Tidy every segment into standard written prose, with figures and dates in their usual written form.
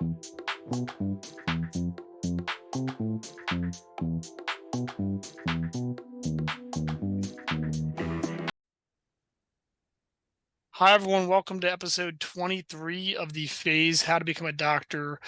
Hi, everyone. Welcome to episode 23 of the PHASE How to Become a Doctor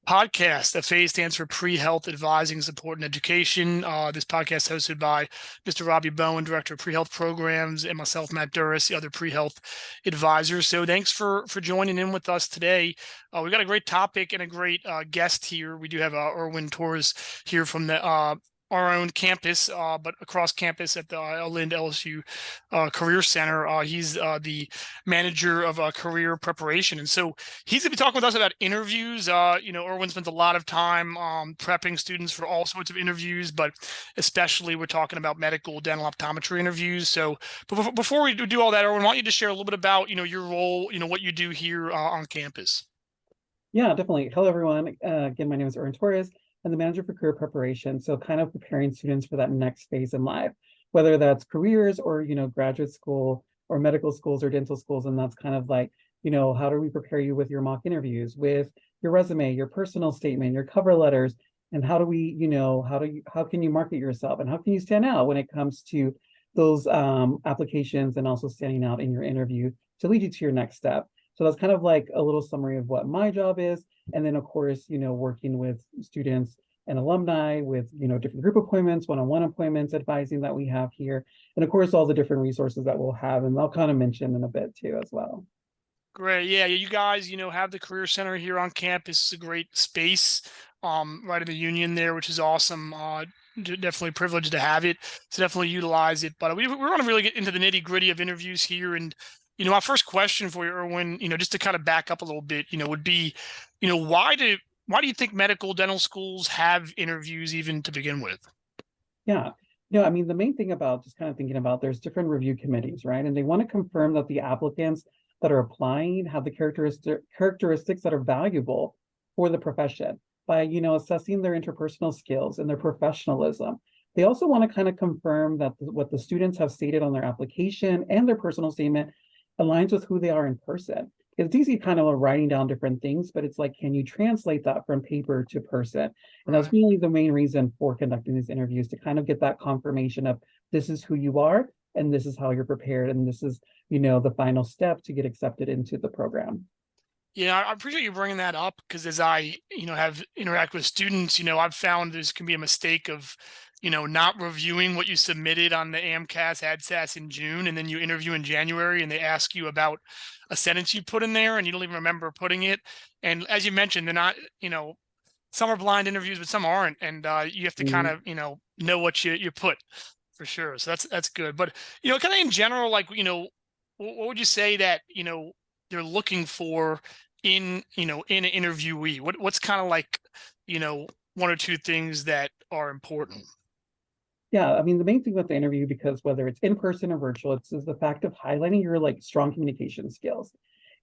podcast. The PHASE stands for Pre-Health Advising, Support, and Education. This podcast is hosted by Mr. Robby Bowen, Director of Pre-Health Programs, and myself, Matt Duris, the other pre-health advisors. So thanks for joining in with us today. We've got a great topic and a great guest here. We do have Erwin Torres here from the our own campus, but across campus at the Olinde LSU Career Center. He's the manager of career preparation. And so he's going to be talking with us about interviews. Erwin spends a lot of time prepping students for all sorts of interviews, but especially we're talking about medical, dental, optometry interviews. So but before we do all that, Erwin, why don't you just share a little bit about, your role, what you do here on campus? Yeah, definitely. Hello, everyone. Again, my name is Erwin Torres. I'm the manager for career preparation. So kind of preparing students for that next phase in life, whether that's careers or, graduate school or medical schools or dental schools. And that's kind of like, how do we prepare you with your mock interviews, with your resume, your personal statement, your cover letters, and how do we, how can you market yourself and how can you stand out when it comes to those applications and also standing out in your interview to lead you to your next step. So that's kind of like a little summary of what my job is. And then, of course, working with students and alumni with, different group appointments, one-on-one appointments, advising that we have here. And of course, all the different resources that we'll have. And I'll kind of mention in a bit too, as well. Great. Yeah, you guys, have the Career Center here on campus. It's a great space right in the Union there, which is awesome. Definitely privileged to have it, to definitely utilize it. But we're going to really get into the nitty-gritty of interviews here. And my first question for you, Erwin, just to kind of back up a little bit, would be, why do you think medical dental schools have interviews even to begin with? Yeah. I mean, the main thing about just kind of thinking about there's different review committees, right? And they want to confirm that the applicants that are applying have the characteristics that are valuable for the profession by, assessing their interpersonal skills and their professionalism. They also want to kind of confirm that what the students have stated on their application and their personal statement aligns with who they are in person. It's easy kind of writing down different things, but it's like, can you translate that from paper to person? And that's really the main reason for conducting these interviews, to kind of get that confirmation of this is who you are, and this is how you're prepared, and this is, the final step to get accepted into the program. Yeah, I appreciate you bringing that up, because as I, have interact with students, I've found this can be a mistake of, not reviewing what you submitted on the AMCAS ADSAS in June, and then you interview in January and they ask you about a sentence you put in there and you don't even remember putting it. And as you mentioned, they're not, some are blind interviews, but some aren't. And you have to kind of, know what you put for sure. So that's good. But, kind of in general, like, what would you say that, they're looking for in an interviewee? What's kind of like, one or two things that are important? Yeah, I mean, the main thing with the interview, because whether it's in person or virtual, is the fact of highlighting your strong communication skills.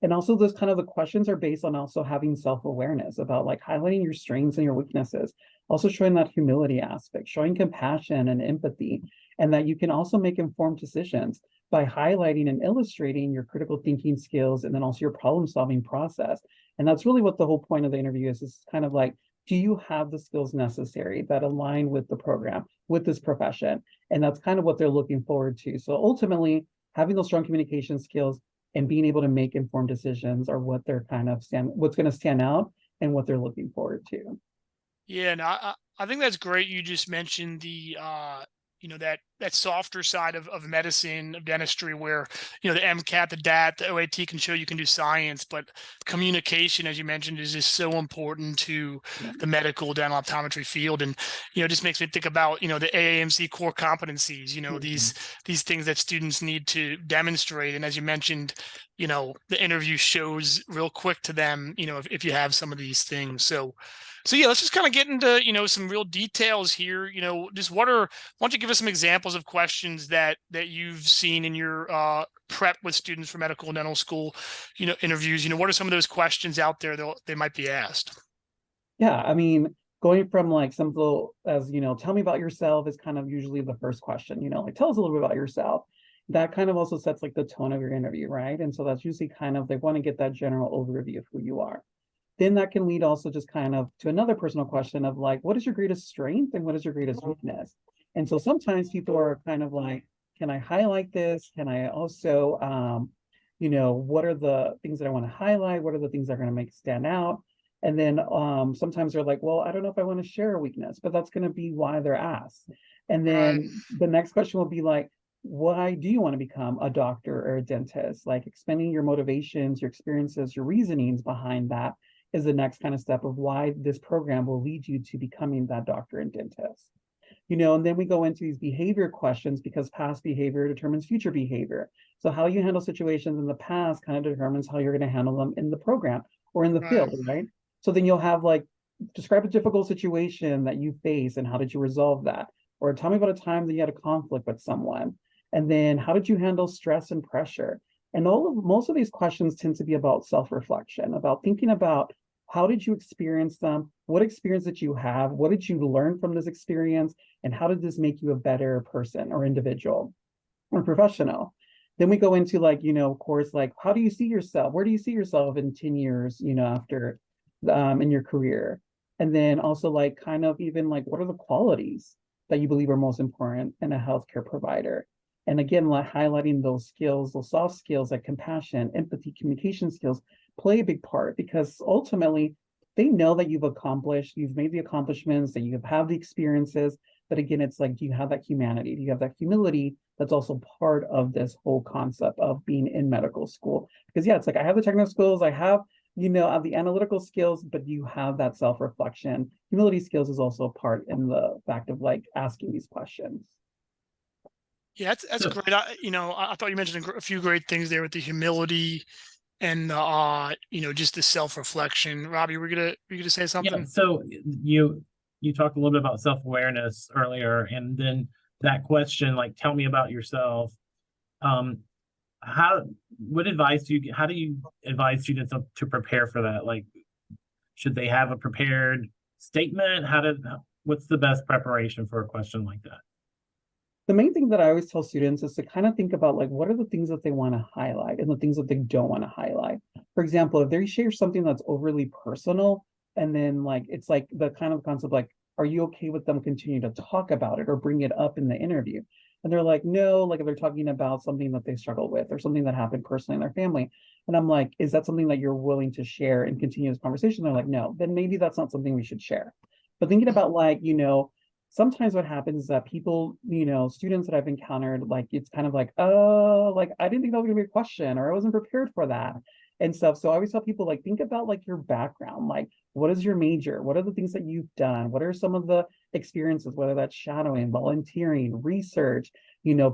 And also those kind of the questions are based on also having self-awareness about highlighting your strengths and your weaknesses, also showing that humility aspect, showing compassion and empathy, and that you can also make informed decisions by highlighting and illustrating your critical thinking skills and then also your problem-solving process. And that's really what the whole point of the interview is kind of like, do you have the skills necessary that align with the program, with this profession? And that's kind of what they're looking forward to. So ultimately, having those strong communication skills and being able to make informed decisions are what they're what's going to stand out and what they're looking forward to. Yeah, no, I think that's great. You just mentioned the that softer side of medicine, of dentistry, where the MCAT, the DAT, the OAT can show you can do science, but communication, as you mentioned, is just so important to the medical dental optometry field. And it just makes me think about the AAMC core competencies, these things that students need to demonstrate. And as you mentioned, the interview shows real quick to them, if you have some of these things. So yeah, let's just kind of get into, some real details here. Just why don't you give us some examples of questions that you've seen in your prep with students for medical and dental school, interviews? What are some of those questions out there that they might be asked? Yeah, I mean, going from simple as, tell me about yourself is kind of usually the first question, tell us a little bit about yourself. That kind of also sets the tone of your interview, right? And so that's usually kind of, they want to get that general overview of who you are. then that can lead also just kind of to another personal question of like, what is your greatest strength and what is your greatest weakness? And so sometimes people are kind of like, can I highlight this? Can I also, what are the things that I want to highlight? What are the things that are going to make stand out? And then sometimes they're like, well, I don't know if I want to share a weakness, but that's going to be why they're asked. And Right. then the next question will be like, why do you want to become a doctor or a dentist? Like expanding your motivations, your experiences, your reasonings behind that is the next kind of step of why this program will lead you to becoming that doctor and dentist. And then we go into these behavior questions because past behavior determines future behavior. So how you handle situations in the past kind of determines how you're going to handle them in the program or in the Right. field, right? So then you'll have like, describe a difficult situation that you face and how did you resolve that? Or tell me about a time that you had a conflict with someone. And then how did you handle stress and pressure? And most of these questions tend to be about self-reflection, about thinking about how did you experience them? What experience did you have? What did you learn from this experience? And how did this make you a better person or individual or professional? Then we go into like, of course, like how do you see yourself? Where do you see yourself in 10 years, after in your career? And then also like kind of even like what are the qualities that you believe are most important in a healthcare provider? And again, like highlighting those skills, those soft skills like compassion, empathy, communication skills play a big part because ultimately they know that you've made the accomplishments, that you have had the experiences. But again, it's like, do you have that humanity? Do you have that humility that's also part of this whole concept of being in medical school? Because yeah, it's like I have the technical skills, I have, the analytical skills, but you have that self-reflection. Humility skills is also a part in the fact of like asking these questions. Yeah, that's So great. I thought you mentioned a few great things there with the humility and the just the self-reflection. Robbie, we're gonna say yeah, something? so you talked a little bit about self-awareness earlier, and then that question, like, tell me about yourself. Um, how what advice do you how do you advise students to prepare for that? Like, should they have a prepared statement? What's the best preparation for a question like that? The main thing that I always tell students is to kind of think about like what are the things that they want to highlight and the things that they don't want to highlight. For example, if they share something that's overly personal, and then like it's like the kind of concept like, are you okay with them continue to talk about it or bring it up in the interview? And they're like, no, like if they're talking about something that they struggle with or something that happened personally in their family. And I'm like, is that something that you're willing to share and continue this conversation? They're like, no, then maybe that's not something we should share. But thinking about like, sometimes what happens is that people, students that I've encountered, like it's kind of like, oh, like I didn't think that was gonna be a question, or I wasn't prepared for that and stuff. So I always tell people like think about like your background, like what is your major? What are the things that you've done? What are some of the experiences, whether that's shadowing, volunteering, research,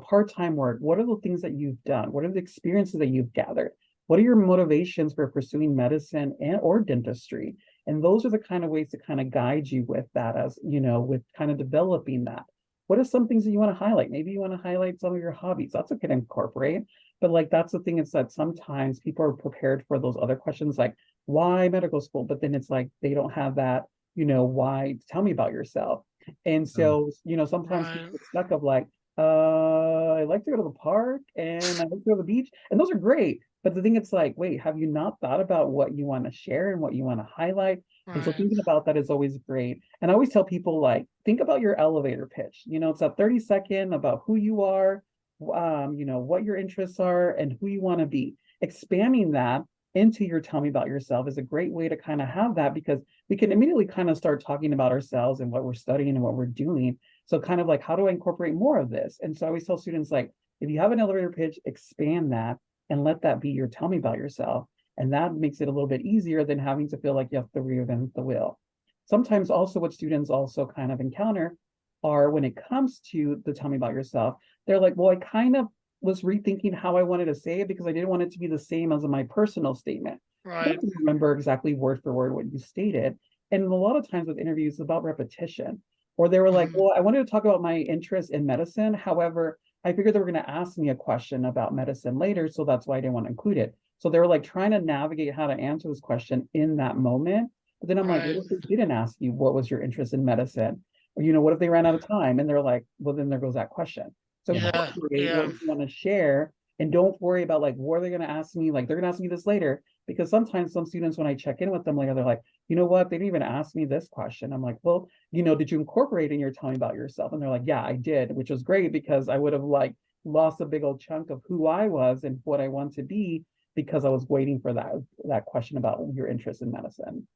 part-time work? What are the things that you've done? What are the experiences that you've gathered? What are your motivations for pursuing medicine and or dentistry? And those are the kind of ways to kind of guide you with that, as with kind of developing that. What are some things that you want to highlight? Maybe you want to highlight some of your hobbies. That's okay to incorporate. But like that's the thing, is that sometimes people are prepared for those other questions like why medical school? But then it's like they don't have that, why, tell me about yourself. And Mm. so, sometimes people Right. get stuck of like, I like to go to the park and I like to go to the beach. And those are great. But the thing it's like, wait, have you not thought about what you want to share and what you want to highlight? And so Right. thinking about that is always great. And I always tell people like, think about your elevator pitch. It's a 30-second about who you are, what your interests are and who you want to be. Expanding that into your tell me about yourself is a great way to kind of have that, because we can immediately kind of start talking about ourselves and what we're studying and what we're doing. So kind of like, how do I incorporate more of this? And so I always tell students like, if you have an elevator pitch, expand that and let that be your tell me about yourself. And that makes it a little bit easier than having to feel like you have to reinvent the wheel. Sometimes also what students also kind of encounter are when it comes to the tell me about yourself, they're like, well, I kind of was rethinking how I wanted to say it because I didn't want it to be the same as my personal statement. I Right. don't remember exactly word for word what you stated. And a lot of times with interviews, it's about repetition. Or they were like, Mhm. well, I wanted to talk about my interest in medicine. However, I figured they were going to ask me a question about medicine later. So that's why I didn't want to include it. So they were like trying to navigate how to answer this question in that moment. But then I'm like, what Right. if they didn't ask you what was your interest in medicine? Or, what if they ran out of time? And they're like, well, then there goes that question. So Yeah. incorporate Yeah. what you want to share And don't worry about like, what are they going to ask me? Like, they're going to ask me this later. Because sometimes some students, when I check in with them later, they're like, you know what? They didn't even ask me this question. I'm like, well, did you incorporate in your telling about yourself? And they're like, yeah, I did, which was great because I would have like lost a big old chunk of who I was and what I want to be because I was waiting for that question about your interest in medicine.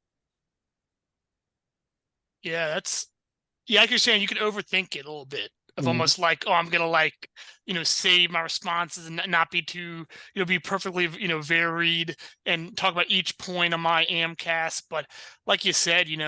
Yeah, like you're saying, you could overthink it a little bit of Mhm. almost like, oh, I'm gonna like, save my responses and not be too, be perfectly, varied and talk about each point on my AMCAS. But like you said, it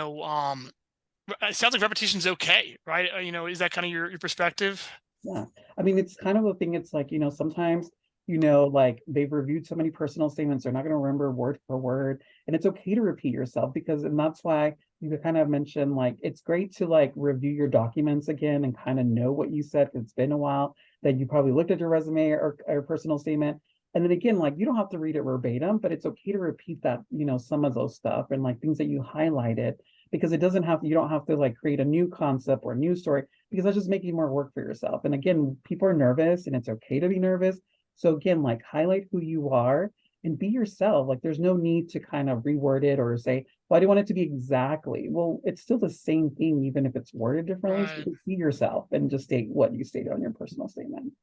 sounds like repetition's okay, right? Is that kind of your perspective? Yeah. I mean, it's kind of a thing. It's like, sometimes, like they've reviewed so many personal statements, they're not going to remember word for word. And it's okay to repeat yourself and that's why you kind of mentioned like it's great to like review your documents again and kind of know what you said. It's been a while that you probably looked at your resume or personal statement. And then again, like you don't have to read it verbatim, but it's okay to repeat that, some of those stuff and like things that you highlighted because you don't have to like create a new concept or a new story because that's just making more work for yourself. And again, people are nervous and it's okay to be nervous. So again, like highlight who you are and be yourself. Like there's no need to kind of reword it or say, well, I do want it to be exactly. Well, it's still the same thing, even if it's worded differently. So Right. just be yourself and just state what you stated on your personal statement.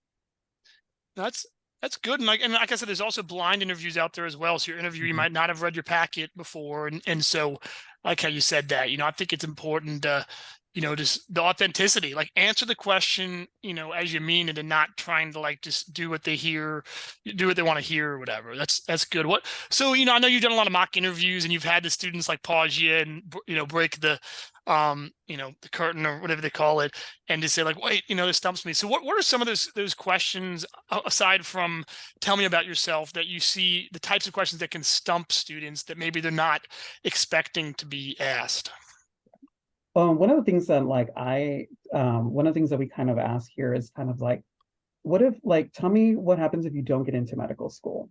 That's that's good. And like I said, there's also blind interviews out there as well. So your interviewee Mhm. might not have read your packet before. And so like how you said that, I think it's important just the authenticity, like answer the question, as you mean it and not trying to like just do what they hear, do what they want to hear or whatever. That's good. So, I know you've done a lot of mock interviews and you've had the students like pause you and, break the curtain or whatever they call it and to say like, wait, this stumps me. So what are some of those questions aside from tell me about yourself that you see the types of questions that can stump students that maybe they're not expecting to be asked? One of the things that one of the things that we kind of ask here is kind of like, what if like, tell me what happens if you don't get into medical school?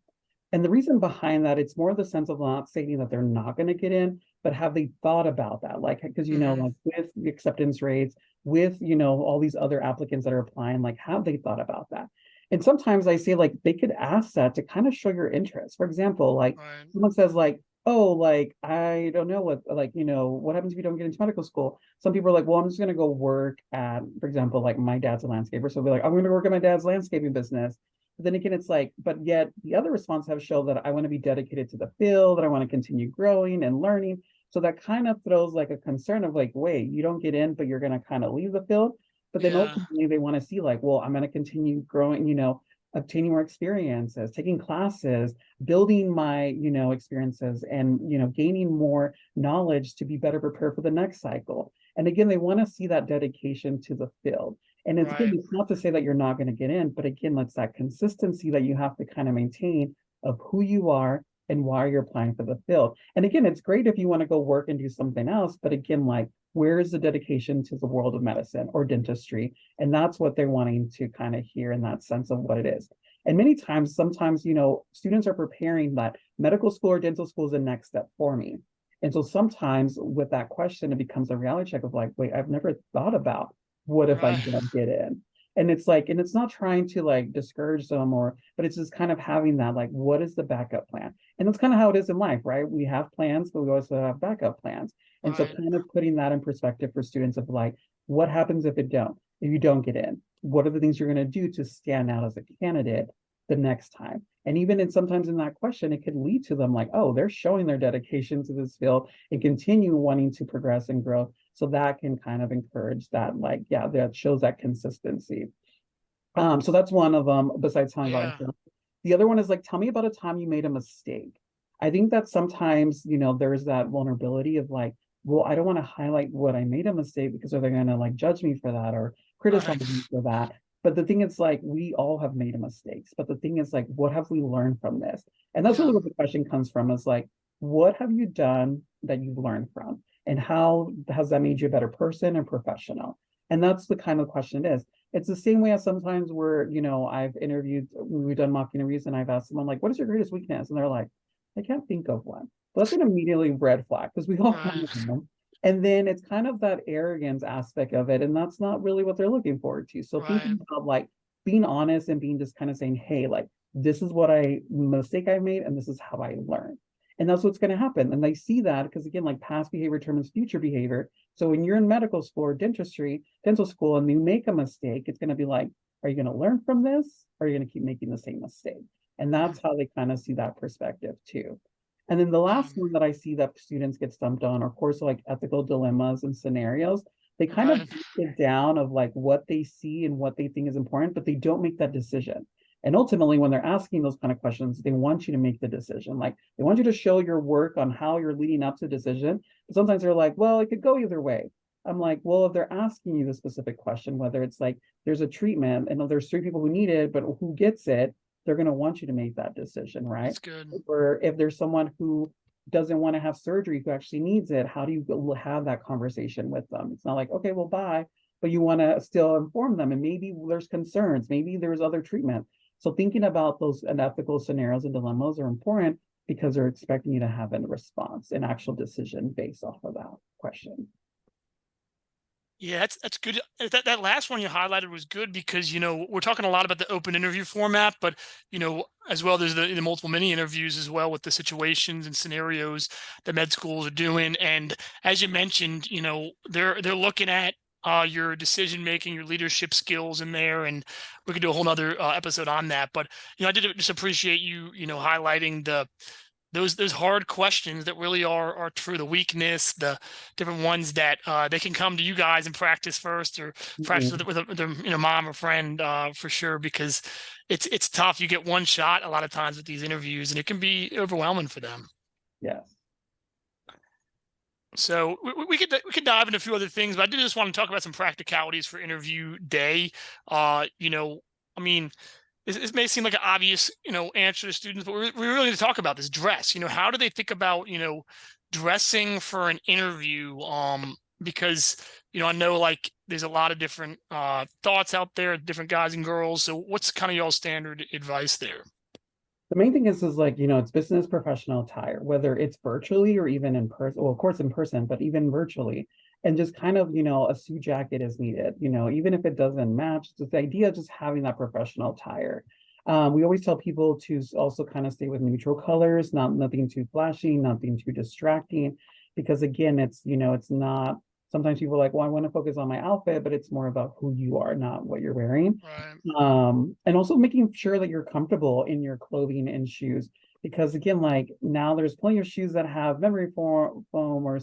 And the reason behind that, it's more the sense of not stating that they're not going to get in, but have they thought about that? Like, because, Hmm. like with the acceptance rates, with, all these other applicants that are applying, like, have they thought about that? And sometimes I say, like, they could ask that to kind of show your interest. For example, like, Right. someone says, like, oh, like, I don't know what happens if you don't get into medical school? Some people are like, well, I'm just going to go work at, for example, like my dad's a landscaper. So they'll be like, I'm going to work at my dad's landscaping business. But then again, it's like, but yet the other response have shown that I want to be dedicated to the field, that I want to continue growing and learning. So that kind of throws like a concern of like, wait, you don't get in, but you're going to kind of leave the field. But then Yeah. ultimately they want to see like, well, I'm going to continue growing, obtaining more experiences, taking classes, building my, experiences and, gaining more knowledge to be better prepared for the next cycle. And again, they want to see that dedication to the field. And it's again, Right. it's not to say that you're not going to get in, but again, it's that consistency that you have to kind of maintain of who you are and why you're applying for the field. And again, it's great if you want to go work and do something else, but again, like where is the dedication to the world of medicine or dentistry? And that's what they're wanting to kind of hear in that sense of what it is. And many times, sometimes, students are preparing that medical school or dental school is the next step for me. And so sometimes with that question, it becomes a reality check of like, wait, I've never thought about what if I Right. don't get in? And it's like, and it's not trying to like discourage them but it's just kind of having that, like, what is the backup plan? And that's kind of how it is in life, right? We have plans, but we also have backup plans. And so Right. kind of putting that in perspective for students of like, what happens if you don't get in? What are the things you're going to do to stand out as a candidate the next time? And even sometimes in that question, it could lead to them like, oh, they're showing their dedication to this field and continue wanting to progress and grow. So that can kind of encourage that, like, yeah, that shows that consistency. So that's one of them, besides telling about Yeah. yourself. The other one is like, tell me about a time you made a mistake. I think that sometimes, there's that vulnerability of like, well, I don't want to highlight what I made a mistake because are they going to like judge me for that or criticize Right. me for that? But the thing is like, we all have made mistakes. But the thing is like, what have we learned from this? And that's Yeah. really what the question comes from is like, what have you done that you've learned from? And how has that made you a better person and professional? And that's the kind of question it is. It's the same way as sometimes where, we've done mock interviews and I've asked someone like, what is your greatest weakness? And they're like, I can't think of one. But that's an immediately red flag because we all have Right. them. And then it's kind of that arrogance aspect of it. And that's not really what they're looking forward to. So Right. thinking about like being honest and being just kind of saying, hey, like, this is what mistake I made, and this is how I learned. And that's what's going to happen. And they see that because, again, like past behavior determines future behavior. So when you're in medical school or dental school, and you make a mistake, it's going to be like, are you going to learn from this? Or are you going to keep making the same mistake? And that's how they kind of see that perspective too. And then the last one that I see that students get stumped on, of course, like ethical dilemmas and scenarios. They kind of break it down of like what they see and what they think is important, but they don't make that decision. And ultimately, when they're asking those kind of questions, they want you to make the decision. Like they want you to show your work on how you're leading up to the decision. But sometimes they're like, well, it could go either way. I'm like, well, if they're asking you the specific question, whether it's like there's a treatment and there's 3 people who need it, but who gets it, they're going to want you to make that decision, right? That's good. Or if there's someone who doesn't want to have surgery who actually needs it, how do you have that conversation with them? It's not like, okay, well, bye, but you want to still inform them, and maybe there's concerns, maybe there's other treatment. So thinking about those unethical scenarios and dilemmas are important because they're expecting you to have a response, an actual decision based off of that question. Yeah, that's good. That last one you highlighted was good because, we're talking a lot about the open interview format, but, as well, there's the multiple mini interviews as well with the situations and scenarios that med schools are doing. And as you mentioned, they're looking at your decision making, your leadership skills in there, and we could do a whole nother episode on that. But I did just appreciate you, highlighting those hard questions that really are true, the weakness, the different ones that they can come to you guys and practice first, or practice with their mom or friend for sure, because it's tough. You get one shot a lot of times with these interviews, and it can be overwhelming for them. Yes. So we could dive into a few other things, but I did just want to talk about some practicalities for interview day. I mean, this may seem like an obvious, answer to students, but we really need to talk about this dress. How do they think about, dressing for an interview? Because, I know like there's a lot of different thoughts out there, different guys and girls. So what's kind of y'all's standard advice there? The main thing is like, it's business professional attire, whether it's virtually or even in person. Well, of course, in person, but even virtually. And just kind of, a suit jacket is needed, even if it doesn't match. It's the idea of just having that professional attire. We always tell people to also kind of stay with neutral colors, nothing too flashy, nothing too distracting, because again, it's not, sometimes people are like, well, I want to focus on my outfit, but it's more about who you are, not what you're wearing. Right. And also making sure that you're comfortable in your clothing and shoes, because again, like now there's plenty of shoes that have memory foam or,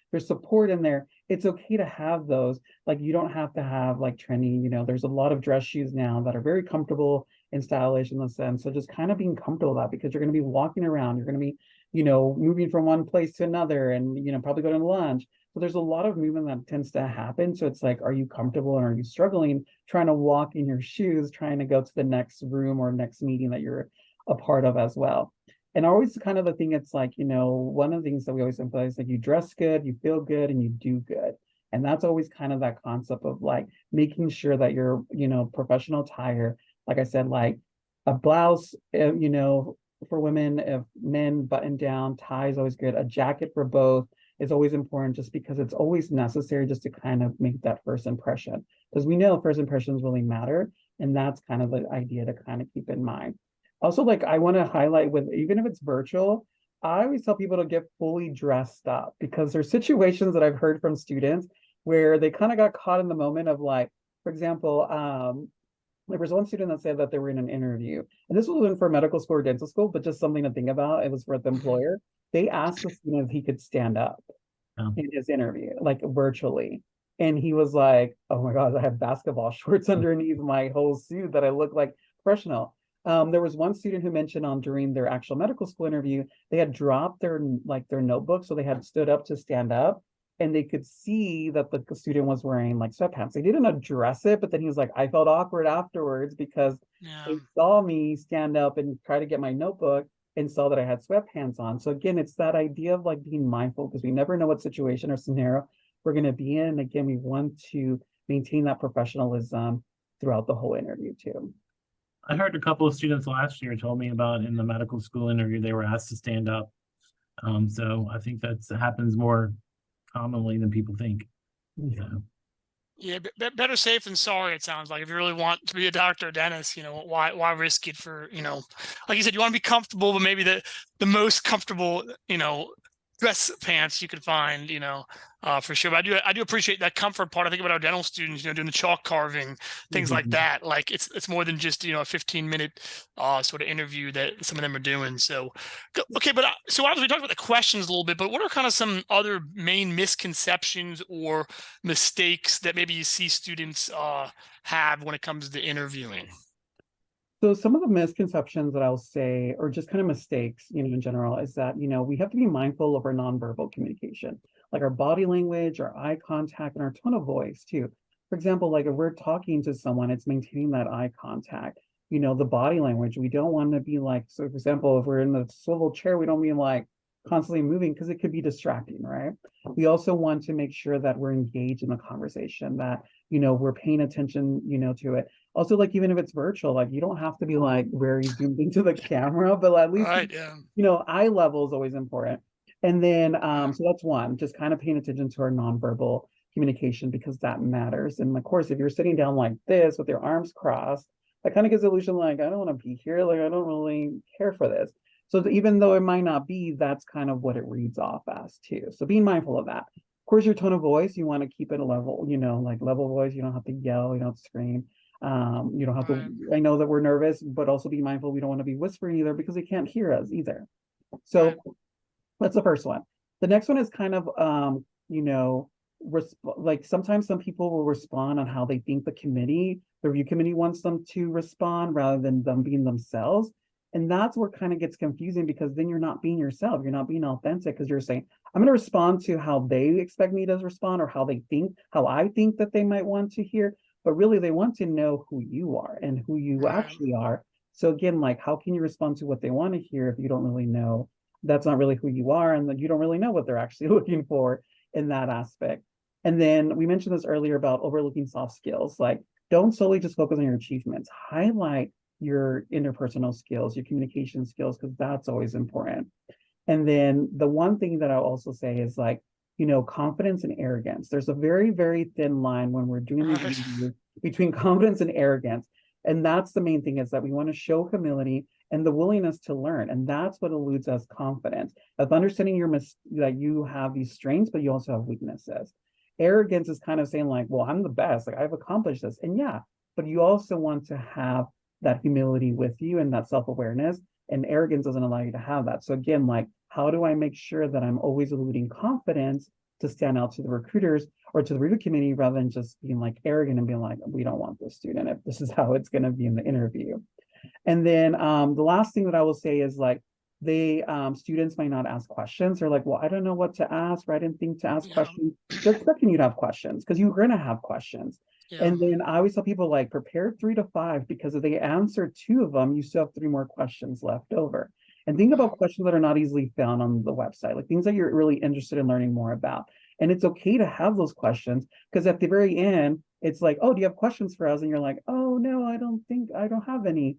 there's support in there. It's okay to have those. Like you don't have to have like trendy, there's a lot of dress shoes now that are very comfortable and stylish in the sense. So just kind of being comfortable with that, because you're going to be walking around, you're going to be, moving from one place to another, and, probably going to lunch. So there's a lot of movement that tends to happen. So it's like, are you comfortable and are you struggling trying to walk in your shoes, trying to go to the next room or next meeting that you're a part of as well? And always kind of the thing, it's like, one of the things that we always emphasize, like you dress good, you feel good, and you do good. And that's always kind of that concept of like making sure that you're, professional attire, like I said, like a blouse, for women, if men button down, tie is always good. A jacket for both is always important, just because it's always necessary just to kind of make that first impression. Because we know first impressions really matter. And that's kind of the idea to kind of keep in mind. Also, like I want to highlight with, even if it's virtual, I always tell people to get fully dressed up, because there's situations that I've heard from students where they kind of got caught in the moment of like, for example, there was one student that said that they were in an interview, and this wasn't for medical school or dental school, but just something to think about. It was for the employer. They asked the student if he could stand up in his interview, like virtually. And he was like, oh my God, I have basketball shorts underneath my whole suit that I look like professional. There was one student who mentioned during their actual medical school interview, they had dropped their notebook. So they had stood up to stand up, and they could see that the student was wearing like sweatpants. They didn't address it, but then he was like, I felt awkward afterwards because they saw me stand up and try to get my notebook and saw that I had sweatpants on. So again, it's that idea of like being mindful, because we never know what situation or scenario we're going to be in. Again, we want to maintain that professionalism throughout the whole interview too. I heard a couple of students last year told me about in the medical school interview, they were asked to stand up. So I think that happens more commonly than people think. Yeah. Yeah, better safe than sorry. It sounds like if you really want to be a doctor or dentist, why risk it for, like you said, you want to be comfortable, but maybe the most comfortable, dress pants you could find, for sure. But I do appreciate that comfort part. I think about our dental students, doing the chalk carving, things like Mhm. that. Like it's more than just, a 15-minute sort of interview that some of them are doing. So okay, but so obviously we talked about the questions a little bit, but what are kind of some other main misconceptions or mistakes that maybe you see students have when it comes to interviewing? So some of the misconceptions that I'll say, or just kind of mistakes, in general, is that, we have to be mindful of our nonverbal communication, like our body language, our eye contact, and our tone of voice too. For example, like if we're talking to someone, it's maintaining that eye contact. The body language, we don't want to be like, so for example, if we're in the swivel chair, we don't be like constantly moving because it could be distracting, right? We also want to make sure that we're engaged in the conversation, that, we're paying attention, to it. Also, like even if it's virtual, like you don't have to be like very zoomed into the camera, but at least Right. Yeah. eye level is always important. And then Yeah. so that's one, just kind of paying attention to our nonverbal communication because that matters. And of course, if you're sitting down like this with your arms crossed, that kind of gives the illusion like I don't want to be here, like I don't really care for this. So even though it might not be, that's kind of what it reads off as too. So being mindful of that. Of course, your tone of voice, you want to keep it a level, like level voice. You don't have to yell, you don't have to scream. You don't have to, Right. I know that we're nervous, but also be mindful we don't want to be whispering either because they can't hear us either. Right. So that's the first one. The next one is kind of, like sometimes some people will respond on how they think the review committee wants them to respond rather than them being themselves. And that's where kind of gets confusing because then you're not being yourself. You're not being authentic because you're saying, I'm going to respond to how they expect me to respond or how I think that they might want to hear. But really, they want to know who you are and who you Right. actually are. So again, like, how can you respond to what they want to hear if you don't really know that's not really who you are and that you don't really know what they're actually looking for in that aspect. And then we mentioned this earlier about overlooking soft skills. Like, don't solely just focus on your achievements, highlight your interpersonal skills, your communication skills, because that's always important. And then the one thing that I'll also say is like, confidence and arrogance. There's a very, very thin line when we're doing these Right. interviews between confidence and arrogance. And that's the main thing is that we want to show humility and the willingness to learn. And that's what eludes us confidence of understanding that you have these strengths, but you also have weaknesses. Arrogance is kind of saying like, well, I'm the best, like I've accomplished this. And yeah, but you also want to have that humility with you and that self-awareness. And arrogance doesn't allow you to have that. So again, like, how do I make sure that I'm always eluding confidence to stand out to the recruiters or to the review committee rather than just being like arrogant and being like, we don't want this student if this is how it's going to be in the interview. And then the last thing that I will say is like they students might not ask questions. They're like, well, I don't know what to ask, or I didn't think to ask Yeah. questions. They're expecting you to have questions because you're gonna have questions. Yeah. And then I always tell people like prepare 3 to 5 because if they answer 2 of them, you still have 3 more questions left over. And think Right. about questions that are not easily found on the website, like things that you're really interested in learning more about. And it's okay to have those questions because at the very end, it's like, oh, do you have questions for us? And you're like, oh no, I don't have any.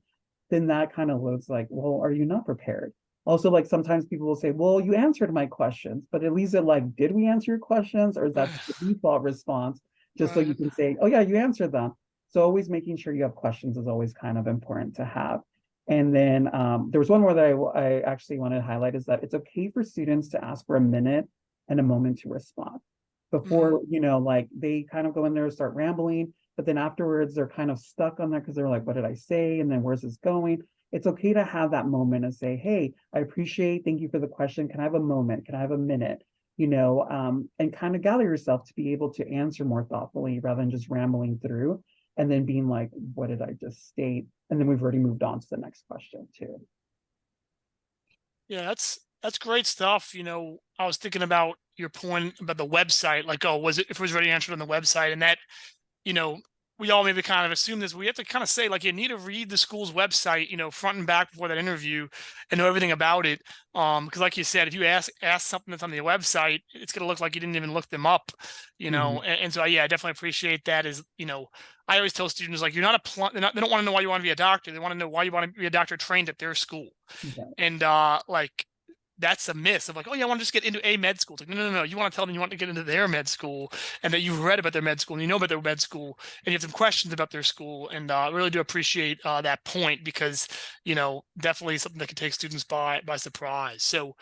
Then that kind of looks like, well, are you not prepared? Also, like sometimes people will say, well, you answered my questions, but at least it like, did we answer your questions? Or is that Right. the default response? Just so you Right. can say, oh yeah, you answered them. So always making sure you have questions is always kind of important to have. And then there was one more that I actually wanted to highlight is that it's okay for students to ask for a minute and a moment to respond Mhm. before, like they kind of go in there and start rambling, but then afterwards they're kind of stuck on that because they're like, what did I say? And then where's this going? It's okay to have that moment and say, hey, thank you for the question. Can I have a moment? Can I have a minute? And kind of gather yourself to be able to answer more thoughtfully rather than just rambling through and then being like, what did I just state? And then we've already moved on to the next question too. Yeah, that's great stuff. I was thinking about your point about the website, like, oh, was it if it was already answered on the website, and that, you know, we all maybe kind of assume this. We have to kind of say, like, you need to read the school's website, front and back before that interview and know everything about it. Because like you said, if you ask something that's on the website, it's gonna look like you didn't even look them up, Mhm. and so yeah, I definitely appreciate that. I always tell students like you're not they don't want to know why you want to be a doctor. They want to know why you want to be a doctor trained at their school. Yeah. And like that's a miss of like, oh yeah, I want to just get into a med school. It's like, no. You want to tell them you want to get into their med school, and that you've read about their med school and you know about their med school, and you have some questions about their school. And I really do appreciate that point, because definitely something that can take students by surprise. So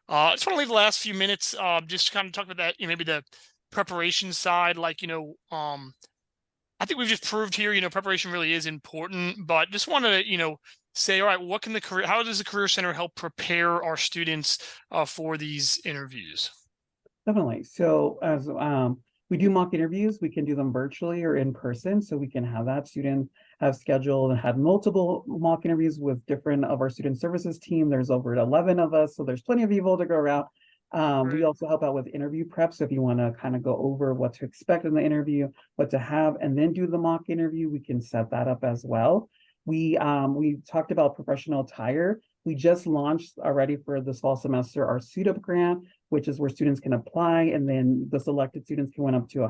I just want to leave the last few minutes just kind of talk about that, maybe the preparation side, like I think we've just proved here, preparation really is important, but just want to, say, all right, how does the Career Center help prepare our students for these interviews? Definitely. So as we do mock interviews, we can do them virtually or in person. So we can have that student have scheduled and had multiple mock interviews with different of our student services team. There's over 11 of us, so there's plenty of people to go around. We also help out with interview prep. So if you want to kind of go over what to expect in the interview, what to have, and then do the mock interview, we can set that up as well. We talked about professional attire. We just launched already for this fall semester our Suit Up grant, which is where students can apply, and then the selected students can win up to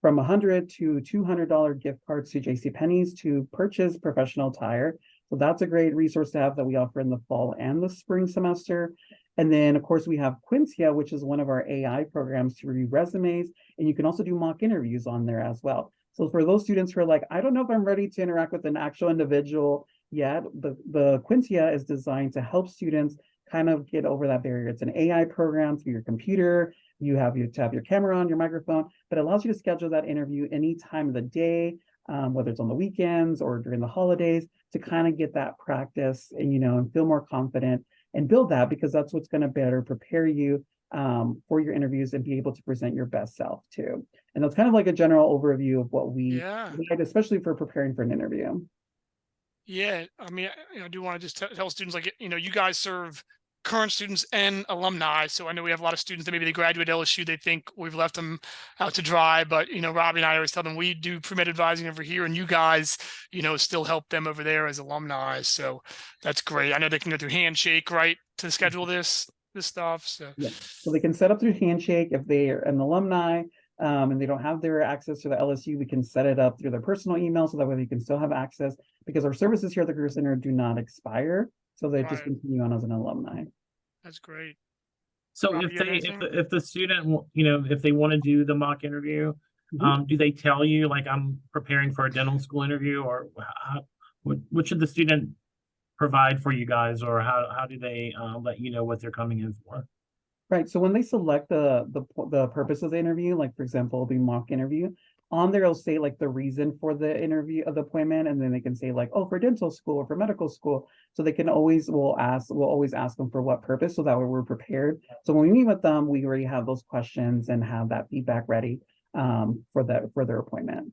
from $100 to $200 gift cards to JCPenney's to purchase professional attire. So that's a great resource to have that we offer in the fall and the spring semester. And then, of course, we have Quincia, which is one of our AI programs to review resumes, and you can also do mock interviews on there as well. So for those students who are like, I don't know if I'm ready to interact with an actual individual yet, the Quincia is designed to help students kind of get over that barrier. It's an AI program through your computer. You have to have your camera on, your microphone, but it allows you to schedule that interview any time of the day, whether it's on the weekends or during the holidays, to kind of get that practice and feel more confident and build that, because that's what's going to better prepare you for your interviews and be able to present your best self too. And that's kind of like a general overview of what we provide, especially for preparing for an interview. Yeah, I mean, I do want to just tell students, like, you guys serve current students and alumni. So I know we have a lot of students that maybe they graduate LSU, they think we've left them out to dry, but Robby and I always tell them we do pre-med advising over here, and you guys, still help them over there as alumni. So that's great. I know they can go through Handshake, right, to schedule this stuff. So yeah, so they can set up through Handshake if they are an alumni. And they don't have their access to the LSU, we can set it up through their personal email, so that way they can still have access, because our services here at the Career Center do not expire. So they just continue on as an alumni. That's great. So Robby, if the student, if they want to do the mock interview, do they tell you, like, I'm preparing for a dental school interview, or what should the student provide for you guys, or how do they let you know what they're coming in for? Right. So when they select the purpose of the interview, like for example, the mock interview, on there it'll say like the reason for the interview of the appointment, and then they can say like, oh, for dental school or for medical school. So they can always we'll always ask them for what purpose, so that way we're prepared. So when we meet with them, we already have those questions and have that feedback ready for their appointment.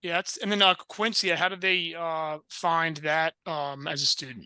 Yeah, and then Quincia, how do they find that as a student?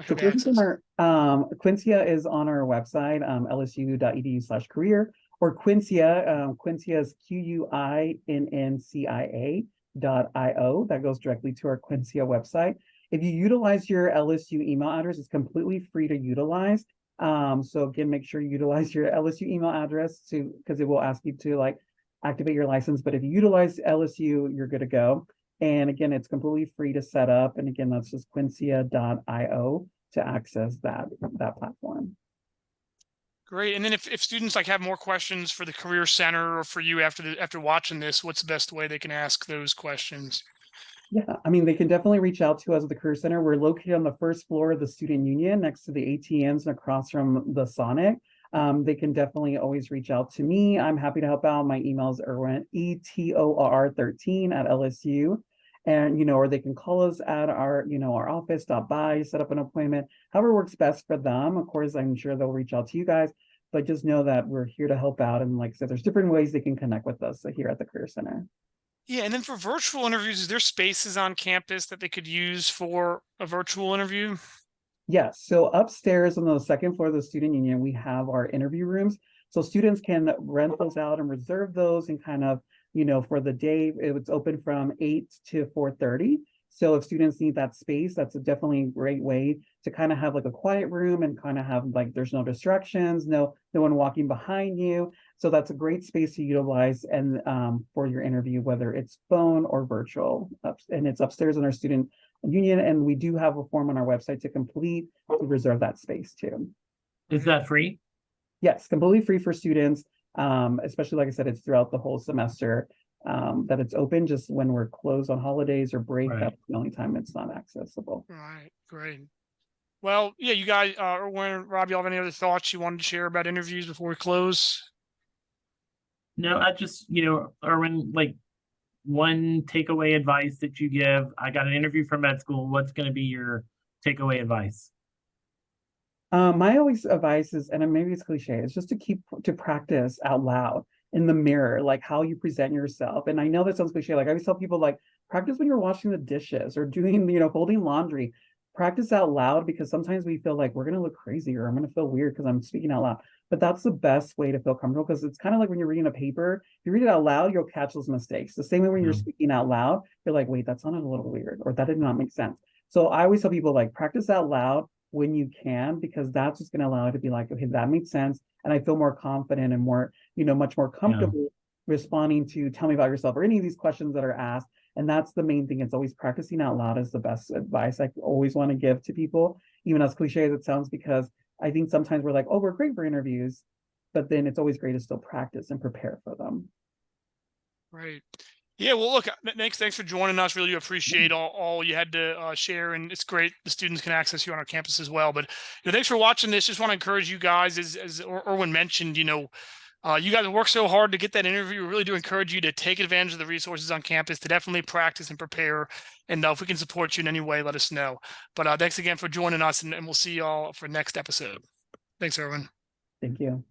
So Quincia is on our website, lsu.edu/career, or Quincia. Quincia is QUINNCIA.io. That goes directly to our Quincia website. If you utilize your LSU email address, it's completely free to utilize. So again, make sure you utilize your LSU email address because it will ask you to like activate your license. But if you utilize LSU, you're good to go. And again, it's completely free to set up. And again, that's just quincia.io to access that platform. Great. And then if students like have more questions for the Career Center or for you after watching this, what's the best way they can ask those questions? Yeah, I mean, they can definitely reach out to us at the Career Center. We're located on the first floor of the Student Union next to the ATMs and across from the Sonic. They can definitely always reach out to me. I'm happy to help out. My email is Erwin, ETOR13 @LSU. And, or they can call us at our office, stop by, set up an appointment, however works best for them. Of course, I'm sure they'll reach out to you guys, but just know that we're here to help out. And like I said, there's different ways they can connect with us here at the Career Center. Yeah, and then for virtual interviews, is there spaces on campus that they could use for a virtual interview? Yes. So upstairs on the second floor of the Student Union, we have our interview rooms. So students can rent those out and reserve those and kind of, for the day, it's open from 8 to 4:30. So if students need that space, that's definitely a great way to kind of have like a quiet room and kind of have like, there's no distractions, no one walking behind you. So that's a great space to utilize and for your interview, whether it's phone or virtual. And it's upstairs in our student union. And we do have a form on our website to complete to reserve that space too. Is that free? Yes, completely free for students. Especially like I said, it's throughout the whole semester that it's open. Just when we're closed on holidays or break, Right. that's the only time it's not accessible. All right, great. Well, yeah, you guys, Erwin and Rob, you have any other thoughts you wanted to share about interviews before we close? No, I just, Erwin, like one takeaway advice that you give. I got an interview for med school. What's going to be your takeaway advice? My always advice is, and maybe it's cliche, is just to practice out loud in the mirror, like how you present yourself. And I know that sounds cliche. Like I always tell people, like practice when you're washing the dishes or doing, folding laundry. Practice out loud, because sometimes we feel like we're gonna look crazy or I'm gonna feel weird because I'm speaking out loud. But that's the best way to feel comfortable, because it's kind of like when you're reading a paper. If you read it out loud, you'll catch those mistakes. The same way when you're Yeah. speaking out loud, you're like, wait, that sounded a little weird, or that did not make sense. So I always tell people, like, practice out loud when you can, because that's just going to allow you to be like, okay, that makes sense. And I feel more confident and more, much more comfortable responding to tell me about yourself or any of these questions that are asked. And that's the main thing. It's always practicing out loud is the best advice I always want to give to people, even as cliche as it sounds, because I think sometimes we're like, oh, we're great for interviews, but then it's always great to still practice and prepare for them. Right. Yeah, well, look, thanks for joining us. Really do appreciate all you had to share, and it's great the students can access you on our campus as well. But thanks for watching this. Just want to encourage you guys, as Erwin mentioned, you guys work so hard to get that interview. We really do encourage you to take advantage of the resources on campus to definitely practice and prepare. And if we can support you in any way, let us know. But thanks again for joining us, and we'll see you all for next episode. Thanks, Erwin. Thank you.